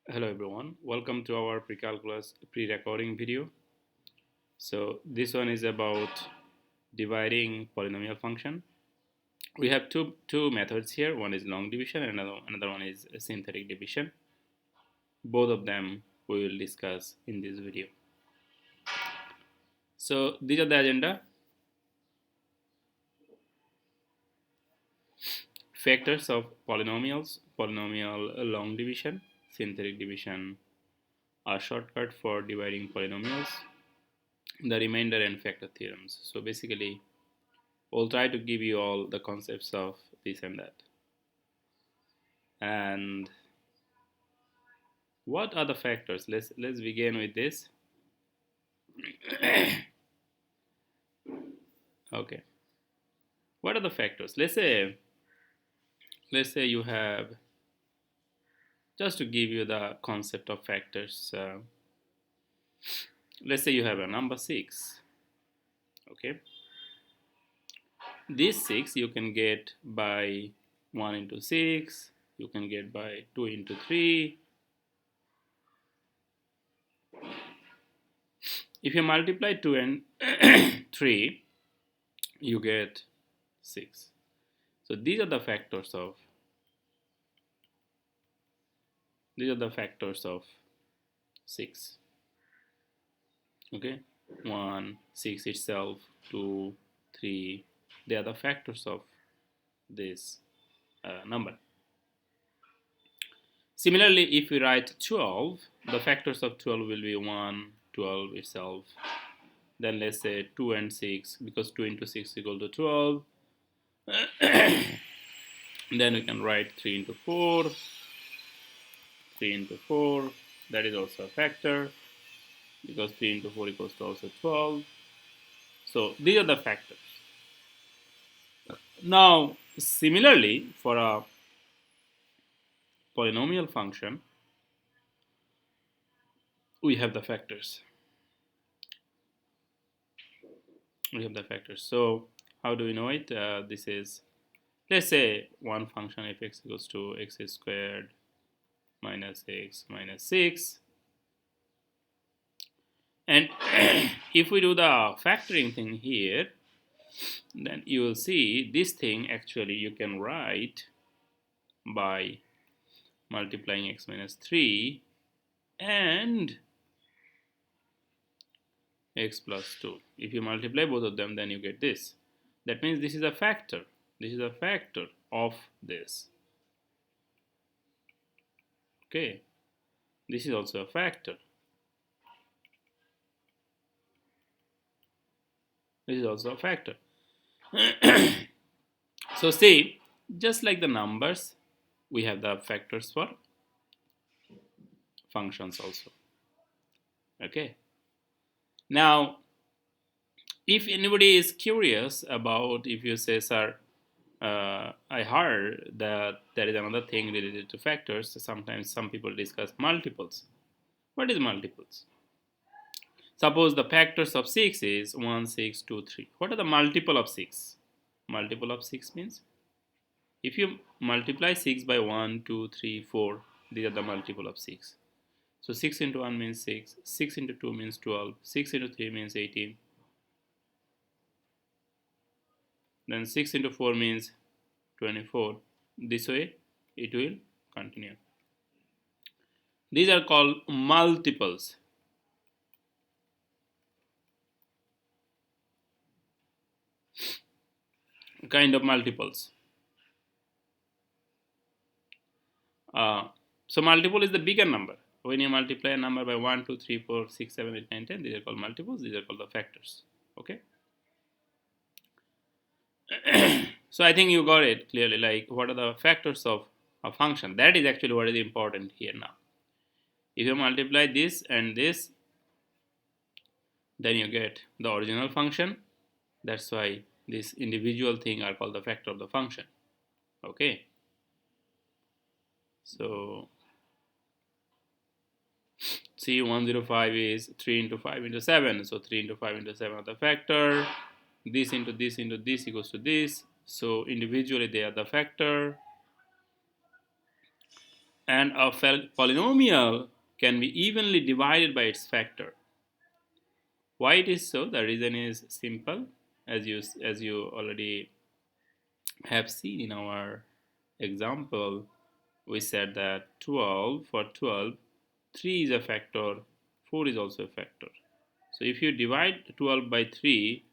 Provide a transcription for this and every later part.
Hello everyone, welcome to our pre-calculus pre-recording video. So this one is about dividing polynomial function. We have two methods here. One is long division and another one is synthetic division. Both of them we will discuss in this video. So these are the agenda. Factors of polynomials, polynomial long division, synthetic division are shortcut for dividing polynomials, the remainder and factor theorems. So basically we'll try to give you all the concepts of this and that. And what are the factors? Let's begin with this. Okay, what are the factors? Let's say you have, just to give you the concept of factors, let's say you have a number 6. Okay, this 6 you can get by 1 into 6, you can get by 2 into 3. If you multiply 2 and 3, you get 6. So these are the factors of 6. Okay, 1, 6 itself, 2, 3, they are the factors of this number. Similarly, if we write 12, the factors of 12 will be 1, 12 itself. Then let's say 2 and 6, because 2 into 6 is equal to 12. Then we can write 3 into 4. 3 into 4, that is also a factor, because 3 into 4 equals to also 12. So these are the factors. Now, similarly, for a polynomial function, we have the factors. So how do we know it? This is, let's say, one function f(x) equals to x squared minus x minus 6. And if we do the factoring thing here, then you will see this thing actually you can write by multiplying x minus 3 and x plus 2. If you multiply both of them, then you get this. That means this is a factor. This is a factor of this. Okay, this is also a factor. This is also a factor. So see, just like the numbers, we have the factors for functions also. Okay. Now, if anybody is curious about, if you say, sir, I heard that there is another thing related to factors. Sometimes some people discuss multiples. What is multiples? Suppose the factors of 6 is 1, 6, 2, 3. What are the multiple of 6? Multiple of 6 means, if you multiply 6 by 1, 2, 3, 4, these are the multiple of 6. So 6 into 1 means 6, 6 into 2 means 12, 6 into 3 means 18. Then 6 into 4 means 24. This way it will continue. These are called multiples. Kind of multiples. So multiple is the bigger number. When you multiply a number by 1, 2, 3, 4, 6, 7, 8, 9, 10, these are called multiples. These are called the factors. Okay. So I think you got it clearly. Like, what are the factors of a function? That is actually what is important here now. If you multiply this and this, then you get the original function. That's why this individual thing are called the factor of the function. Okay. So see, 105 is 3 into 5 into 7. So 3 into 5 into 7 are the factor. This into this into this equals to this. So individually they are the factor. And a polynomial can be evenly divided by its factor. Why it is so? The reason is simple, as you already have seen in our example. We said that 12, for 12, 3 is a factor, 4 is also a factor. So if you divide 12 by 3,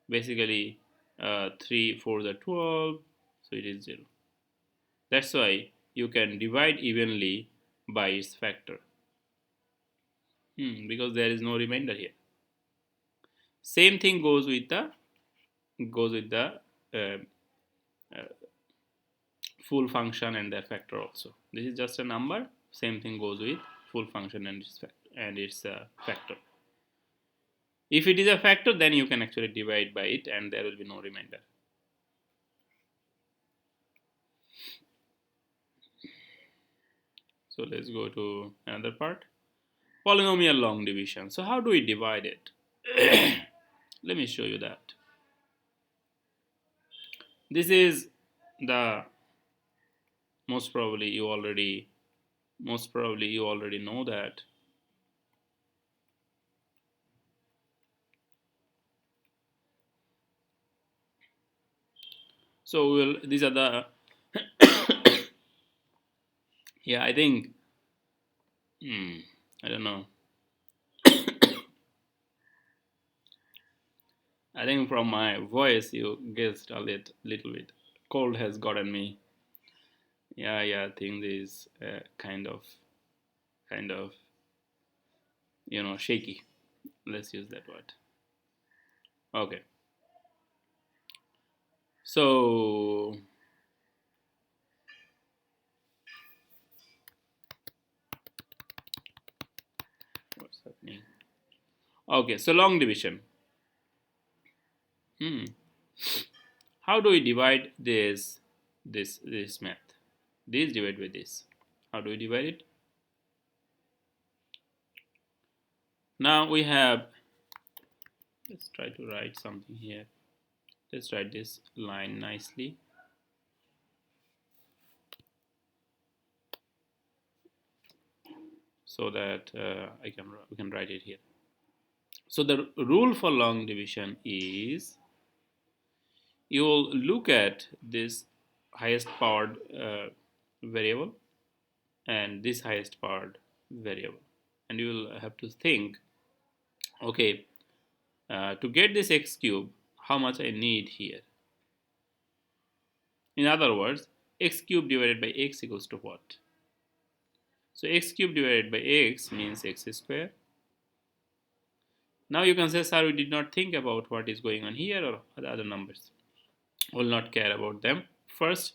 basically 3 4 is 12, so it is 0. That's why you can divide evenly by its factor, because there is no remainder here. Same thing goes with the uh, full function and their factor also. This is just a number. Same thing goes with full function and its factor. If it is a factor, then you can actually divide by it and there will be no remainder. So let's go to another part. Polynomial long division. So how do we divide it? Let me show you that. This is the most probably you already know that. So these are the yeah, I think I don't know. I think from my voice you guessed a little bit. Cold has gotten me. Yeah, things is kind of shaky. Let's use that word. Okay. So what's happening? Okay, so long division. How do we divide this math? This divide by this. How do we divide it? Now we have, let's try to write something here. Let's write this line nicely. So that we can write it here. So the rule for long division is you will look at this highest powered variable and this highest powered variable, and you will have to think, okay, to get this x cube, how much I need here? In other words, x cube divided by x equals to what? So x cube divided by x means x square. Now you can say, sir, we did not think about what is going on here or the other numbers. We'll not care about them. First,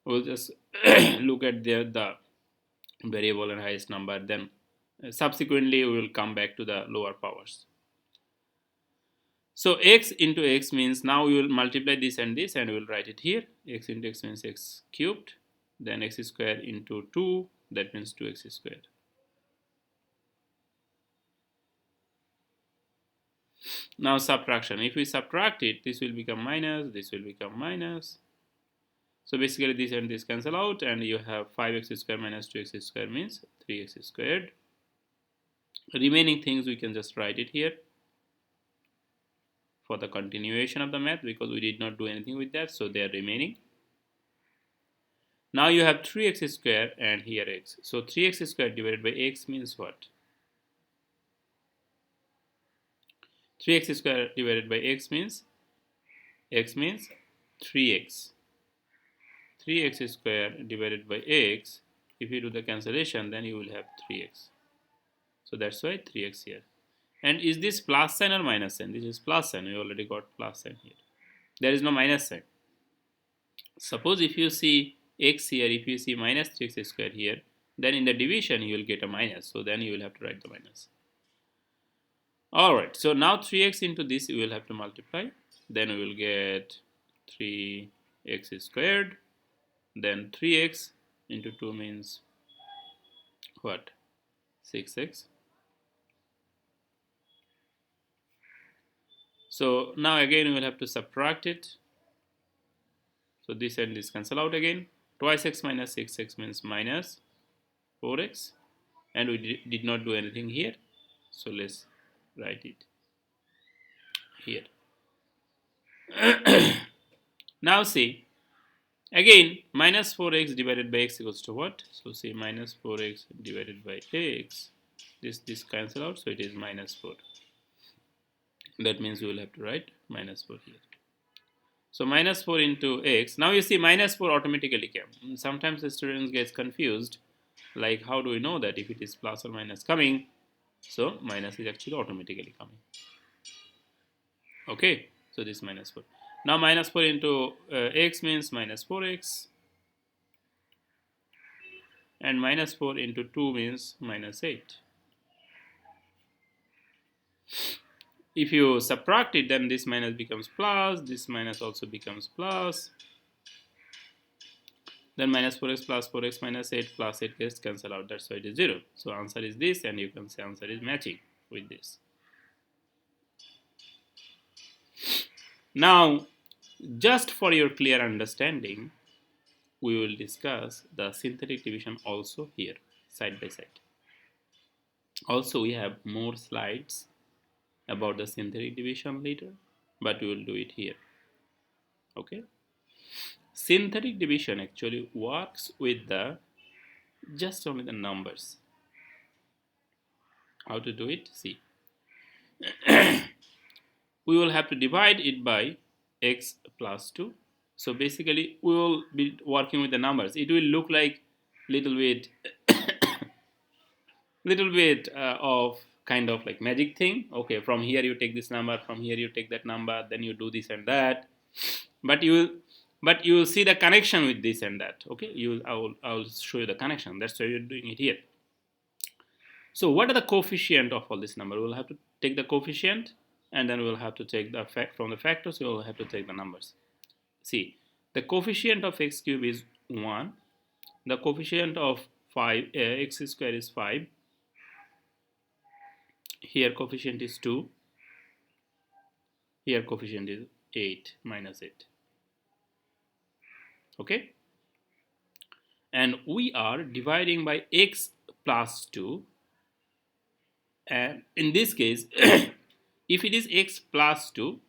we'll just look at the variable and highest number. Then subsequently, we will come back to the lower powers. So x into x means now we will multiply this and we will write it here. X into x means x cubed. Then x squared into 2, that means 2x squared. Now subtraction. If we subtract it, this will become minus, this will become minus. So basically this and this cancel out, and you have 5x squared minus 2x squared means 3x squared. Remaining things we can just write it here for the continuation of the math, because we did not do anything with that, so they are remaining. Now you have 3x squared and here x. So 3x squared divided by x means what? 3x squared divided by x means 3x. 3x squared divided by x, if you do the cancellation, then you will have 3x. So that's why 3x here. And is this plus sign or minus sign? This is plus sign. We already got plus sign here. There is no minus sign. Suppose if you see x here, if you see minus 3x squared here, then in the division you will get a minus. So then you will have to write the minus. Alright, so now 3x into this you will have to multiply. Then we will get 3x squared. Then 3x into 2 means what? 6x. So now again we will have to subtract it. So this and this cancel out again. Twice x minus 6x means minus 4x, and we did not do anything here, so let's write it here. Now see, again minus 4x divided by x equals to what? So see, minus 4x divided by x, this cancel out, so it is minus 4. That means we will have to write minus 4 here. So minus 4 into x. Now you see minus 4 automatically came. Sometimes the students gets confused, like how do we know that if it is plus or minus coming? So minus is actually automatically coming. Okay, so this minus 4. Now minus 4 into x means minus 4x, and minus 4 into 2 means minus 8. If you subtract it, then this minus becomes plus, this minus also becomes plus. Then minus 4x plus 4x minus 8 plus 8 gets cancelled out. That's why it is 0. So answer is this, and you can say answer is matching with this. Now, just for your clear understanding, we will discuss the synthetic division also here, side by side. Also, we have more slides about the synthetic division later, but we will do it here. Okay? Synthetic division actually works with the just only the numbers. How to do it? See. We will have to divide it by x plus 2. So basically we will be working with the numbers. It will look like little bit of kind of like magic thing. Okay, from here you take this number, from here you take that number, then you do this and that, but you will see the connection with this and that. Okay, I will show you the connection. That's why you're doing it here. So what are the coefficient of all this number? We'll have to take the coefficient, and then we'll have to take the from the factors. We'll have to take the numbers. See, the coefficient of x cube is 1. The coefficient of 5 x square is 5. Here coefficient is 2. Here coefficient is 8 minus 8. Okay, and we are dividing by x plus 2, and in this case if it is x plus 2,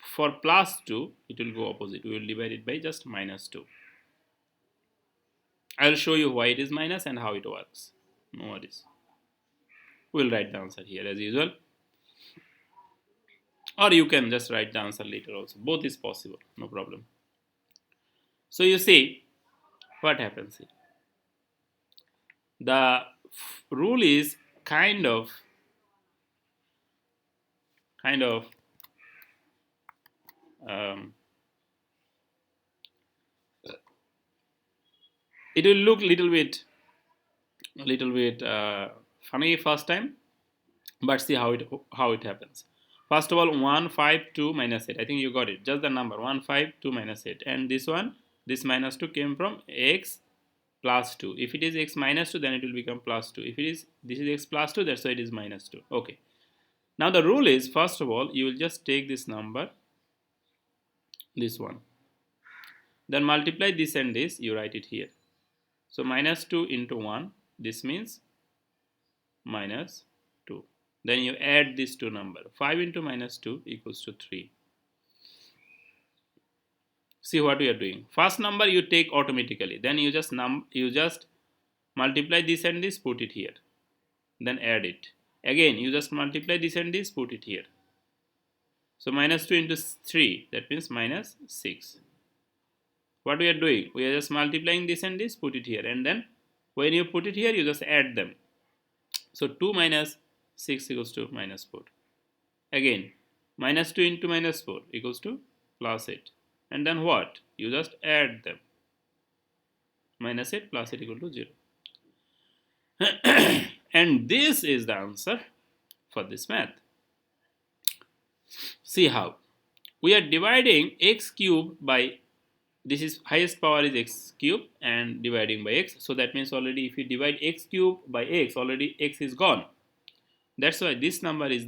for plus 2 it will go opposite. We will divide it by just minus 2. I will show you why it is minus and how it works. No worries. We will write the answer here as usual, or you can just write the answer later also. Both is possible, no problem. So you see what happens here. The rule is kind of it will look little bit funny first time, but see how it happens. First of all, 1 5 2 minus 8. I think you got it. Just the number 1 5 2 minus 8, and this one, this minus 2 came from x plus 2. If it is x minus 2, then it will become plus 2. If it is this is x plus 2, that's why it is minus 2. Okay. Now the rule is, first of all, you will just take this number, this one, then multiply this and this. You write it here. So minus 2 into 1, this means minus 2. Then you add these two numbers. 5 into minus 2 equals to 3. See what we are doing. First number you take automatically. Then you just multiply this and this, put it here. Then add it. Again, you just multiply this and this, put it here. So minus 2 into 3, that means minus 6. What we are doing? We are just multiplying this and this, put it here. And then when you put it here, you just add them. So 2 minus 6 equals to minus 4. Again, minus 2 into minus 4 equals to plus 8. And then what? You just add them. Minus 8 plus 8 equal to 0. And this is the answer for this math. See how? We are dividing x cube by, this is highest power is x cube, and dividing by x. So that means already if you divide x cube by x, already x is gone. That's why this number is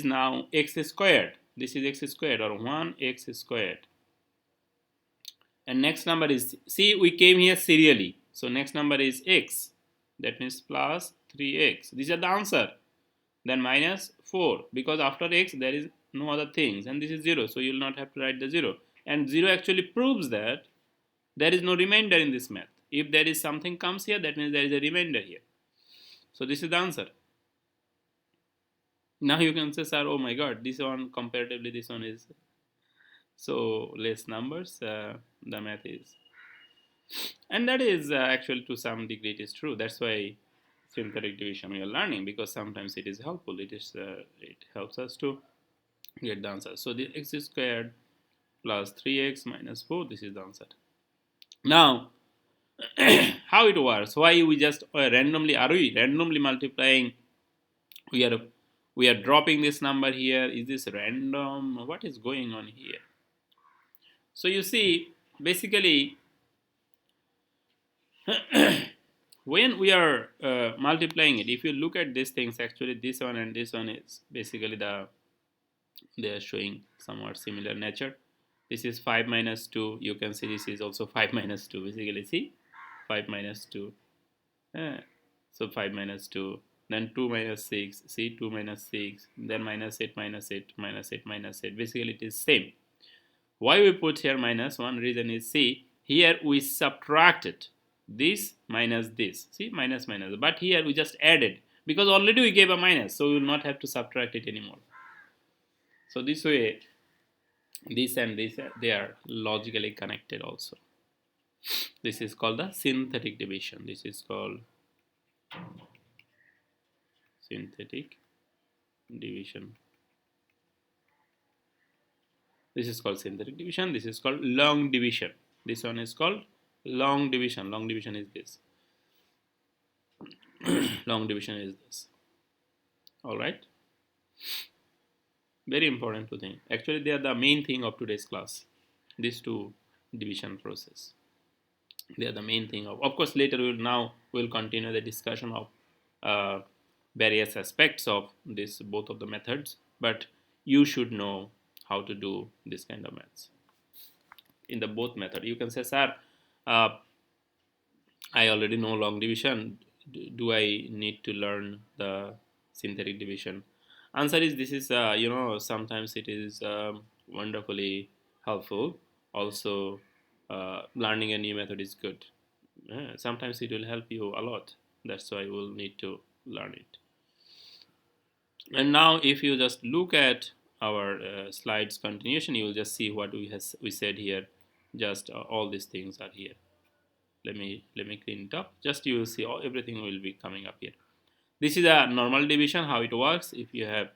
now x squared. This is x squared, or 1x squared. And next number is, see, we came here serially, so next number is x, that means plus 3x. These are the answer. Then minus 4, because after x there is no other things, and this is 0, so you will not have to write the 0. And 0 actually proves that there is no remainder in this math. If there is something comes here, that means there is a remainder here. So this is the answer. Now you can say, sir, oh my god, this one comparatively this one is so less numbers, the math is, and that is actually to some degree it is true. That's why synthetic division we are learning, because sometimes it is helpful. It helps us to get the answer. So the x squared plus 3x minus 4, this is the answer. Now how it works, why we just randomly, are we randomly multiplying? We are dropping this number here. Is this random? What is going on here? So you see, basically when we are multiplying it, if you look at these things, actually this one and this one is basically they are showing somewhat similar nature. This is 5 minus 2. You can see this is also 5 minus 2. Basically, see, 5 minus 2. So 5 minus 2. Then 2 minus 6. See, 2 minus 6. Then minus 8 minus 8 minus 8 minus 8. Basically, it is same. Why we put here minus? One reason is, see, here we subtracted this minus this. See, minus minus. But here we just added, because already we gave a minus, so we will not have to subtract it anymore. So this way, this and this, they are logically connected also. This is called the synthetic division. This is called synthetic division. This is called synthetic division. This is called long division. This one is called long division. Long division is this. Long division is this. All right. Very important to think. Actually, they are the main thing of today's class. These two division process. They are the main thing of course, later we'll continue the discussion of various aspects of this, both of the methods, but you should know how to do this kind of maths in the both method. You can say, sir, I already know long division. Do I need to learn the synthetic division? Answer is, this is sometimes it is wonderfully helpful. Also, learning a new method is good. Sometimes it will help you a lot. That's why you will need to learn it. And now if you just look at our slides continuation, you will just see what we said here. Just all these things are here. Let me clean it up. Just you will see everything will be coming up here. This is a normal division, how it works. If you have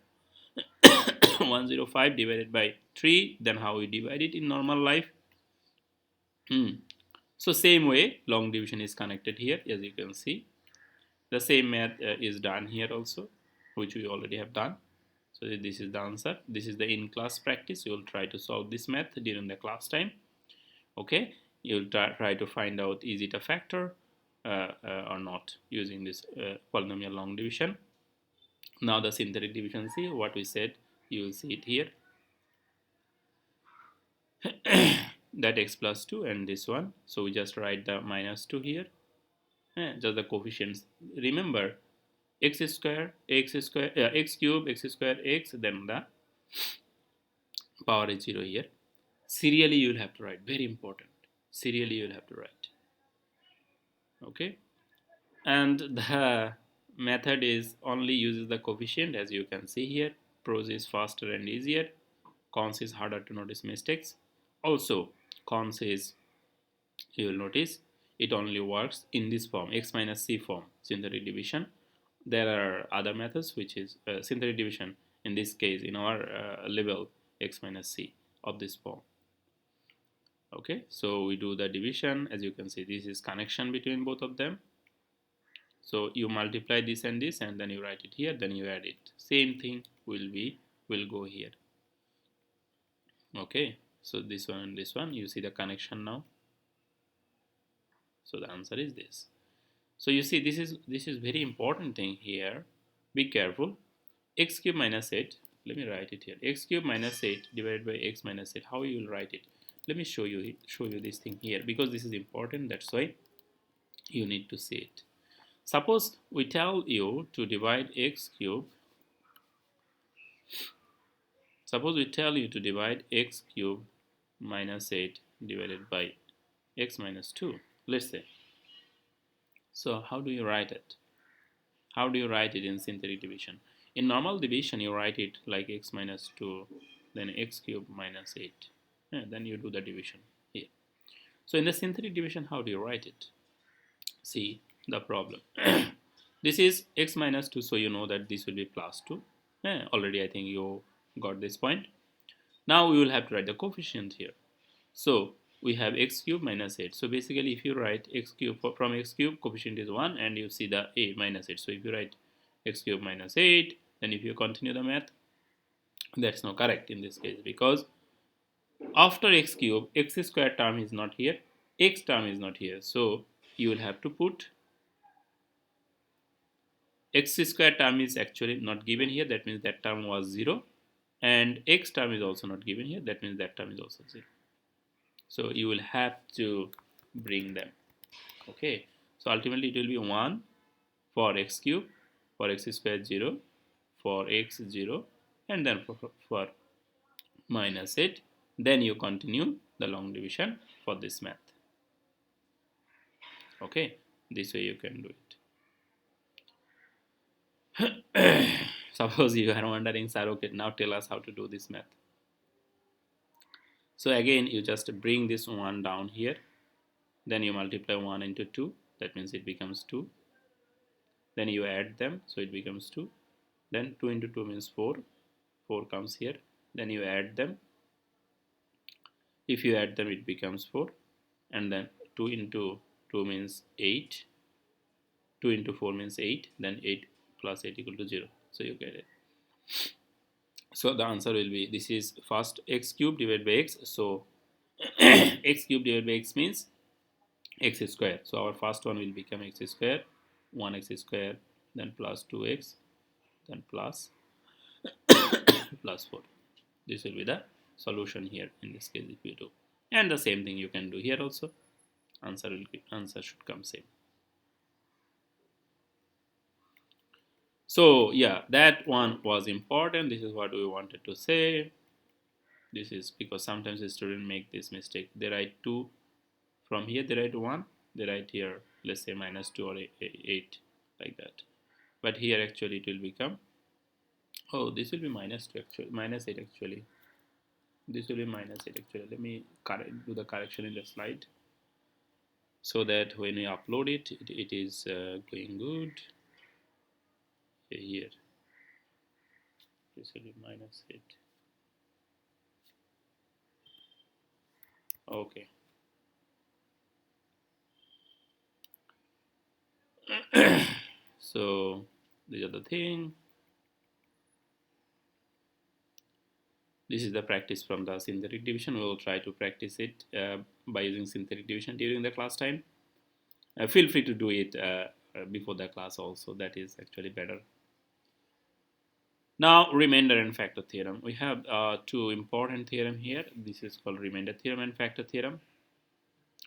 105 divided by 3, then how we divide it in normal life. So same way, long division is connected here, as you can see. The same math is done here also, which we already have done. So this is the answer. This is the in-class practice. You will try to solve this math during the class time. Okay, you will try to find out, is it a factor or not, using this polynomial long division. Now the synthetic division, see what we said, you will see it here. That x plus 2 and this one, so we just write the minus 2 here, just the coefficients. Remember, x square, x cube, x square, x, then the power is 0 here. Serially you will have to write, very important. Serially you will have to write. Okay, and the method is only uses the coefficient, as you can see here. Pros is faster and easier. Cons is harder to notice mistakes. Also, cons is, you will notice, it only works in this form, x minus c form, synthetic division. There are other methods, which is synthetic division, in this case, in our level, x minus c of this form. Okay, so we do the division. As you can see, this is connection between both of them. So you multiply this and this, and then you write it here, then you add it. Same thing will go here. Okay, so this one and this one, you see the connection now. So the answer is this. So you see, this is very important thing here. Be careful. X cube minus 8. Let me write it here. X cube minus 8 divided by x minus 8. How you will write it? Let me show you this thing here, because this is important. That's why you need to see it. Suppose we tell you to divide x cube. Suppose we tell you to divide x cube minus 8 divided by x minus 2. Let's say. So how do you write it? How do you write it in synthetic division? In normal division, you write it like x minus 2, then x cube minus 8. And then you do the division here. So in the synthetic division, how do you write it? See the problem. This is x minus 2, so you know that this will be plus 2. Already I think you got this point. Now we will have to write the coefficient here. So we have x cube minus 8. So basically if you write x cube, from x cube coefficient is 1 and you see the 8 minus 8. So if you write x cube minus 8, then if you continue the math, that's not correct in this case, because after x cube, x square term is not here, x term is not here. So you will have to put x square term is actually not given here, that means that term was 0, and x term is also not given here, that means that term is also 0. So you will have to bring them. Okay, so ultimately it will be 1 for x cube, for x square 0, for x 0, and then for minus 8. Then you continue the long division for this math. Okay, this way you can do it. Suppose you are wondering, sir, okay, now tell us how to do this math. So again, you just bring this 1 down here, then you multiply 1 into 2, that means it becomes 2. Then you add them, so it becomes 2. Then 2 into 2 means 4. 4 comes here. Then you add them. If you add them, it becomes 4. And then 2 into 2 means 8. 2 into 4 means 8. Then 8 plus 8 equal to 0. So you get it. So the answer will be, this is first x cube divided by x. So x cube divided by x means x square. So our first one will become x square, 1x square, then plus 2x, then plus plus 4. This will be the solution here in this case if you do. And the same thing you can do here also. Answer should come same. So yeah, that one was important. This is what we wanted to say. This is because sometimes the student make this mistake. They write 2 from here, they write 1, they write here, let's say minus 2 or 8, like that. But here actually it will become, oh, this will be minus 2 actually, minus 8 actually. This will be minus 8 actually. Let me do the correction in the slide, so that when we upload it, it is going good. Here, this will be minus 8. Okay. So these are the thing. This is the practice from the synthetic division. We will try to practice it by using synthetic division during the class time. Feel free to do it before the class also. That is actually better. Now, remainder and factor theorem. We have two important theorem here. This is called remainder theorem and factor theorem.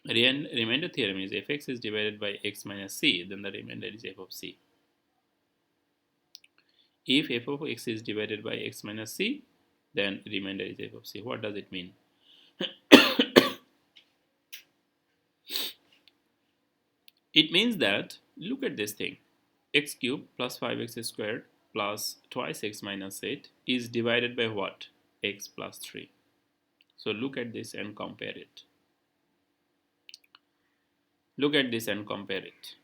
Remainder theorem is if x is divided by x minus c, then the remainder is f of c. If f of x is divided by x minus c, then remainder is f of c. What does it mean? It means that, look at this thing, x cubed plus 5x squared plus twice x minus 8 is divided by what? X plus 3. So look at this and compare it. Look at this and compare it.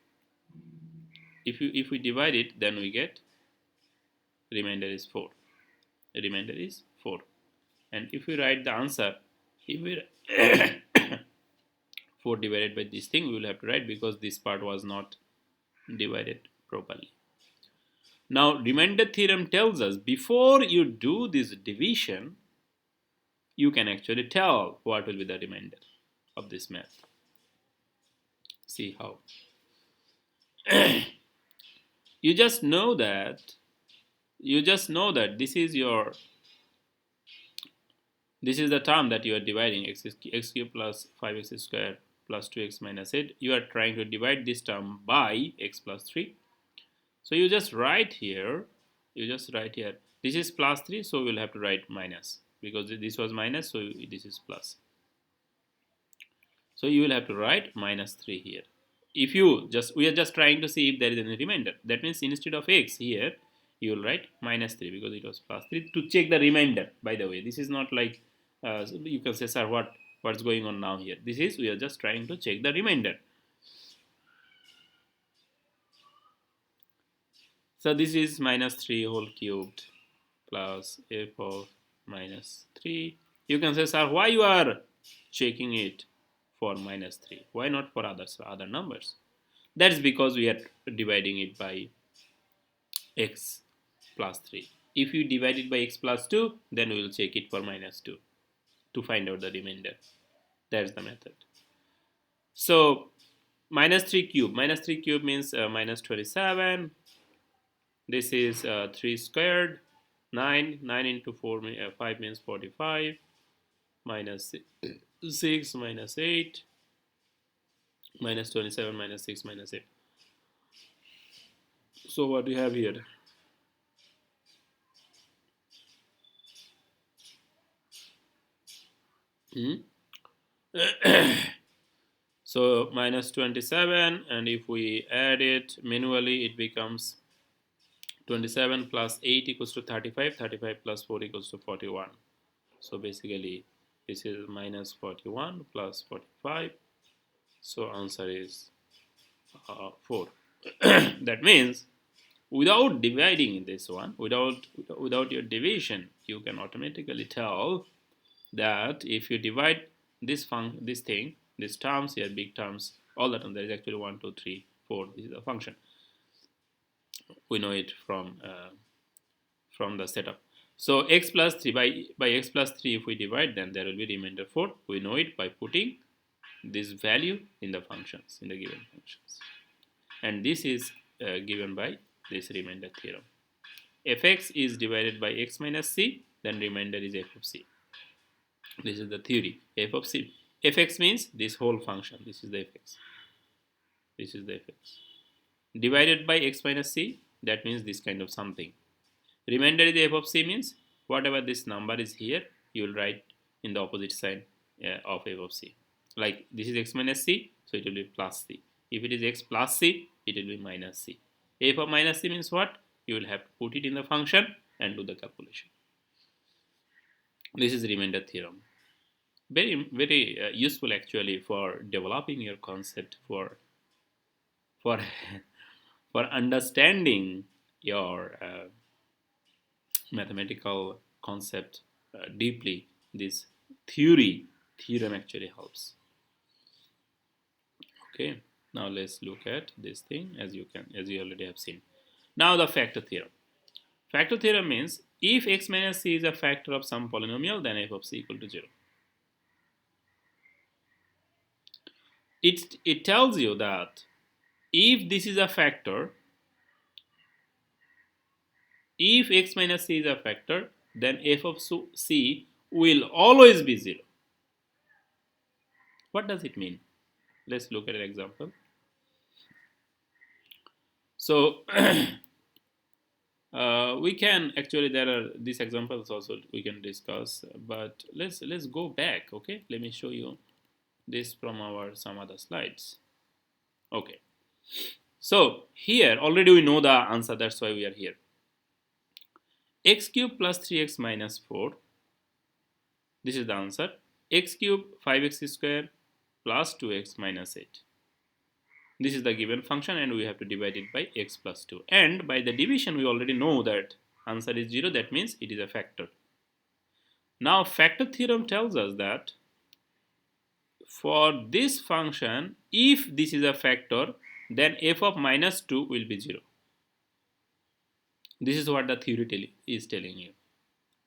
If we divide it, then we get remainder is 4. The remainder is 4. And if we write the answer, if we 4 divided by this thing, we will have to write, because this part was not divided properly. Now, remainder theorem tells us before you do this division, you can actually tell what will be the remainder of this math. See how. You just know that this is your This is the term that you are dividing, x cubed plus 5x squared plus 2x minus 8. You are trying to divide this term by x plus 3. So you just write here, this is plus 3, so we'll have to write minus, because this was minus, so this is plus. So you will have to write minus 3 here. If you just, we are just trying to see if there is any remainder. That means instead of x here, you will write minus 3 because it was plus 3 to check the remainder. By the way, this is not like, you can say, sir, what's going on now here? This is, we are just trying to check the remainder. So this is minus 3 whole cubed plus f of minus 3. You can say, sir, why you are checking it for minus 3? Why not for other numbers? That's because we are dividing it by x plus 3. If you divide it by x plus 2, then we will check it for minus 2 to find out the remainder. That's the method. So minus 3 cube. Minus 3 cube means minus 27. This is 3 squared. 9 into 4 5 means 45. Minus 6 minus 8. Minus 27 minus 6 minus 8. So what do you have here? So minus 27, and if we add it manually, it becomes 27 plus 8 equals to 35. 35 plus 4 equals to 41. So basically this is minus 41 plus 45. So answer is 4. That means without dividing this one, without your division, you can automatically tell that if you divide this these terms here, big terms, all the terms, there is actually 1, 2, 3, 4. This is a function. We know it from the setup. So x plus 3 by x plus 3, if we divide, then there will be remainder 4. We know it by putting this value in the functions, in the given functions, and this is given by this remainder theorem. Fx is divided by x minus c, then remainder is f of c. This is the theory. F of c. Fx means this whole function. This is the fx. This is the fx. Divided by x minus c, that means this kind of something. Remainder is f of c means whatever this number is here, you will write in the opposite side of f of c. Like this is x minus c, so it will be plus c. If it is x plus c, it will be minus c. F of minus c means what? You will have to put it in the function and do the calculation. This is remainder theorem. Very, very useful actually for developing your concept, for understanding your mathematical concept deeply. This theorem actually helps. Okay, now let's look at this thing as you already have seen. Now the factor theorem. Factor theorem means if x minus c is a factor of some polynomial, then f of c equal to 0. It tells you that if this is a factor, if x minus c is a factor, then f of c will always be 0. What does it mean? Let's look at an example. So we can actually, there are these examples also we can discuss, but let's go back. Okay, let me show you this from some other slides. Okay, so here already we know the answer, that's why we are here. X cubed plus 3x minus 4, this is the answer. X cubed 5x squared plus 2x minus 8. This is the given function, and we have to divide it by x plus 2. And by the division, we already know that answer is 0. That means it is a factor. Now, factor theorem tells us that for this function, if this is a factor, then f of minus 2 will be 0. This is what the theory is telling you.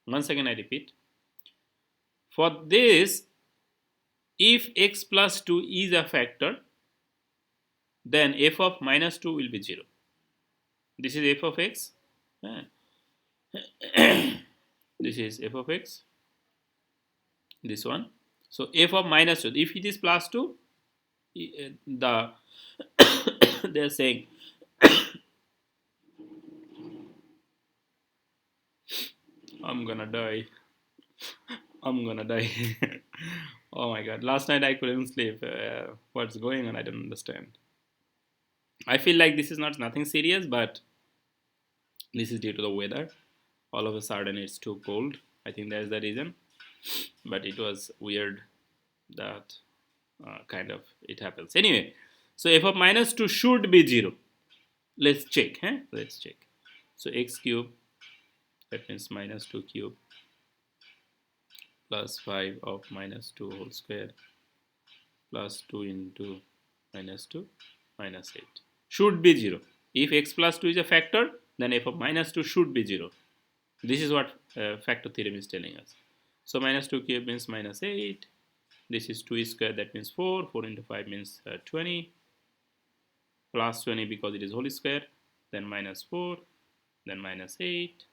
Once again, I repeat. For this, if x plus 2 is a factor, then f of minus 2 will be 0. This is f of x. This is f of x. this one. So f of minus 2, if it is plus 2, the they are saying I'm gonna die. I'm gonna die. Oh my god, last night I couldn't sleep. What's going on? I don't understand. I feel like this is not nothing serious, but this is due to the weather. All of a sudden it's too cold. I think that's the reason. But it was weird that kind of it happens. Anyway, so f of minus 2 should be 0. Let's check. Let's check. So x cube, that means minus 2 cube plus 5 of minus 2 whole square plus 2 into minus 2 minus 8 should be 0. If x plus 2 is a factor, then f of minus 2 should be 0. This is what factor theorem is telling us. So minus 2 cube means minus 8. This is 2 square, that means 4. 4 into 5 means 20. Plus 20 because it is whole square. Then minus 4. Then minus 8.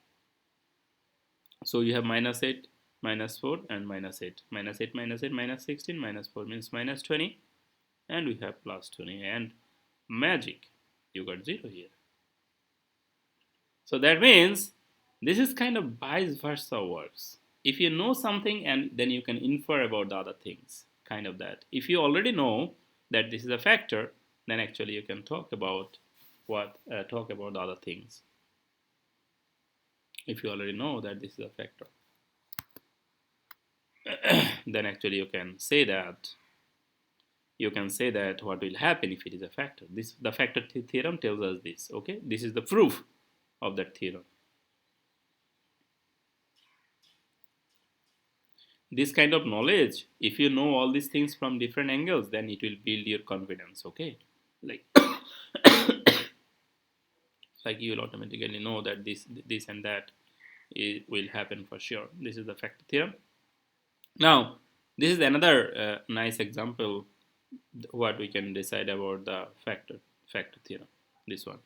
So you have minus 8, minus 4, and minus 8. Minus 8, minus 8, minus 16. Minus 4 means minus 20. And we have plus 20. And magic, you got 0 here. So that means this is kind of vice versa works. If you know something, and then you can infer about the other things, kind of that. If you already know that this is a factor, then actually you can talk about the other things. If you already know that this is a factor, then actually you can say that what will happen if it is a factor. The factor theorem tells us this. Okay, this is the proof of that theorem. This kind of knowledge, if you know all these things from different angles, then it will build your confidence. Okay, like like you will automatically know that this and that will happen for sure. This is the factor theorem. Now this is another nice example what we can decide about the factor theorem. This one,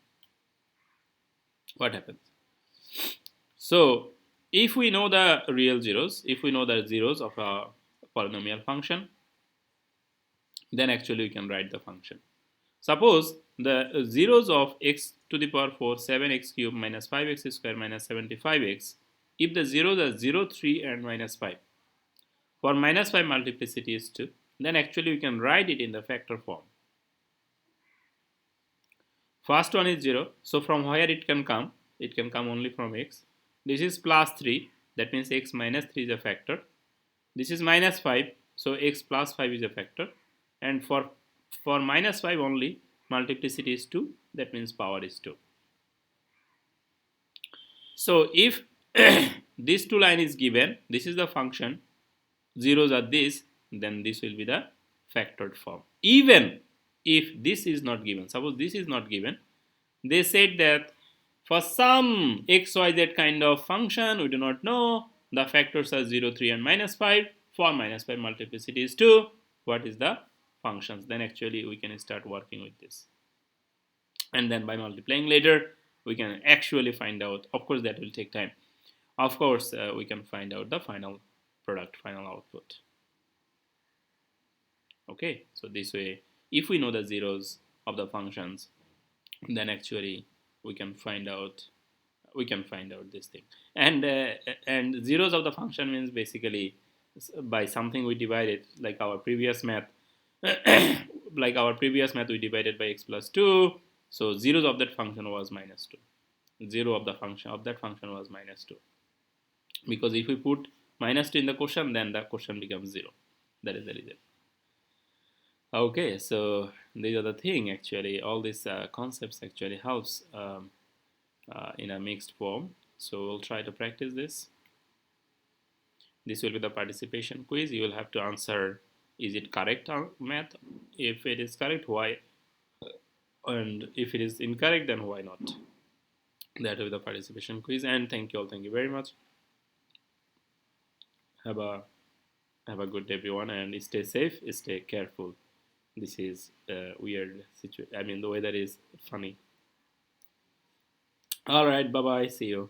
what happens? So if we know the real zeros, if we know the zeros of a polynomial function, then actually we can write the function. Suppose the zeros of x to the power 4, 7x cubed minus 5x squared minus 75x, if the zeros are 0, 3 and minus 5, for minus 5 multiplicity is 2, then actually we can write it in the factor form. First one is 0, so from where it can come? It can come only from x. This is plus 3, that means x minus 3 is a factor. This is minus 5, so x plus 5 is a factor. And for minus 5 only, multiplicity is 2, that means power is 2. So if this two line is given, this is the function, zeros are this, then this will be the factored form. Even if this is not given, suppose this is not given, they said that for some xyz kind of function, we do not know, the factors are 0, 3 and minus 5. For minus 5 multiplicity is 2. What is the functions? Then actually we can start working with this. And then by multiplying later, we can actually find out, of course that will take time. Of course, we can find out the final product, final output. Okay, so this way, if we know the zeros of the functions, then actually we can find out this thing. And zeros of the function means basically by something we divided, like our previous math. Like our previous math, we divided by x plus 2. So zeros of that function was minus 2. Zero of the function of that function was minus 2. Because if we put minus 2 in the question, then the question becomes 0. That is the reason. Okay, so these are the thing actually. All these concepts actually helps in a mixed form. So we'll try to practice this. This will be the participation quiz. You will have to answer, is it correct math? If it is correct, why? And if it is incorrect, then why not? That will be the participation quiz. And thank you all. Thank you very much. Have a good day, everyone, and stay safe, stay careful. This is a weird situation. I mean, the weather is funny. All right, bye bye. See you.